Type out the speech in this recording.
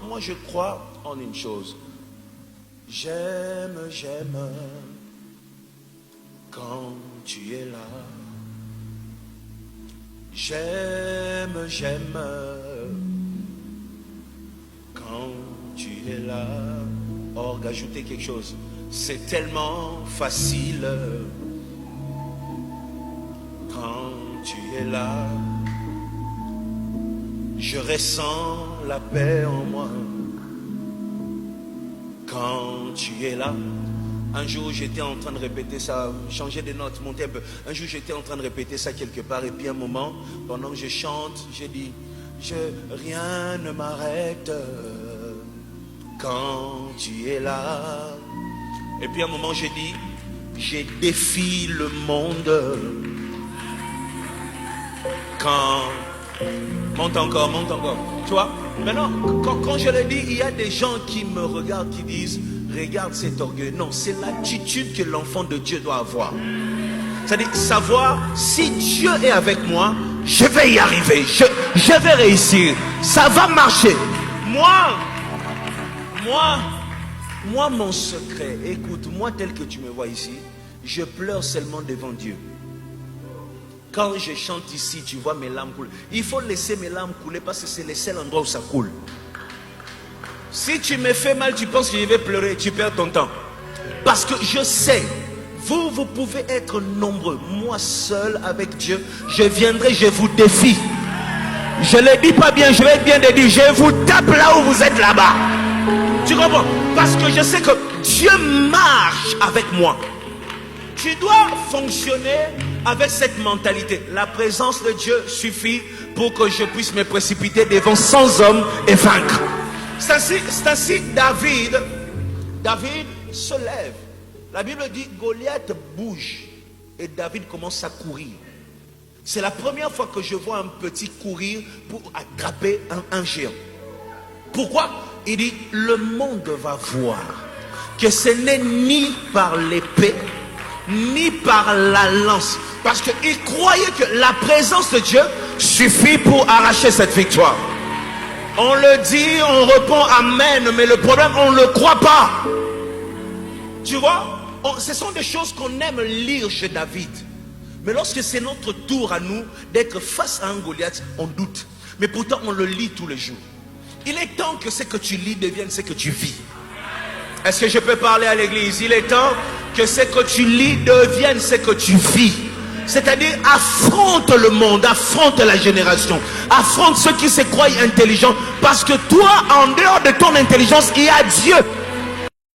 moi je crois en une chose. J'aime quand tu es là. J'aime quand tu es là. Or, ajouter quelque chose. C'est tellement facile quand tu es là. Je ressens la paix en moi quand tu es là. Un jour j'étais en train de répéter ça, changer de notes, monter un peu. Un jour j'étais en train de répéter ça quelque part et puis un moment, pendant que je chante, j'ai dit, rien ne m'arrête quand tu es là. Et puis un moment j'ai dit, j'ai défié le monde quand... Monte encore. Tu vois, maintenant, quand je le dis, il y a des gens qui me regardent, qui disent, regarde cet orgueil. Non, c'est l'attitude que l'enfant de Dieu doit avoir. C'est-à-dire savoir, si Dieu est avec moi, je vais y arriver, je vais réussir, ça va marcher. Moi, mon secret, écoute, moi tel que tu me vois ici, je pleure seulement devant Dieu. Quand je chante ici, tu vois mes larmes couler. Il faut laisser mes larmes couler parce que c'est le seul endroit où ça coule. Si tu me fais mal, tu penses que je vais pleurer, tu perds ton temps. Parce que je sais, vous pouvez être nombreux. Moi seul avec Dieu, je viendrai, je vous défie. Je ne le dis pas bien, je vais bien le dire. Je vous tape là où vous êtes là-bas. Tu comprends? Parce que je sais que Dieu marche avec moi. Tu dois fonctionner avec cette mentalité. La présence de Dieu suffit pour que je puisse me précipiter devant 100 hommes et vaincre. C'est ainsi David se lève. La Bible dit Goliath bouge et David commence à courir. C'est la première fois que je vois un petit courir pour attraper un géant. Pourquoi? Il dit le monde va voir que ce n'est ni par l'épée ni par la lance, parce qu'il croyait que la présence de Dieu suffit pour arracher cette victoire. On le dit, on répond amen, mais le problème, on ne le croit pas. Tu vois, ce sont des choses qu'on aime lire chez David, mais lorsque c'est notre tour à nous d'être face à un Goliath, on doute, mais pourtant on le lit tous les jours. Il est temps que ce que tu lis devienne ce que tu vis. Est-ce que je peux parler à l'église? Il est temps que ce que tu lis devienne ce que tu vis. C'est-à-dire affronte le monde, affronte la génération, affronte ceux qui se croient intelligents, parce que toi, en dehors de ton intelligence, il y a Dieu.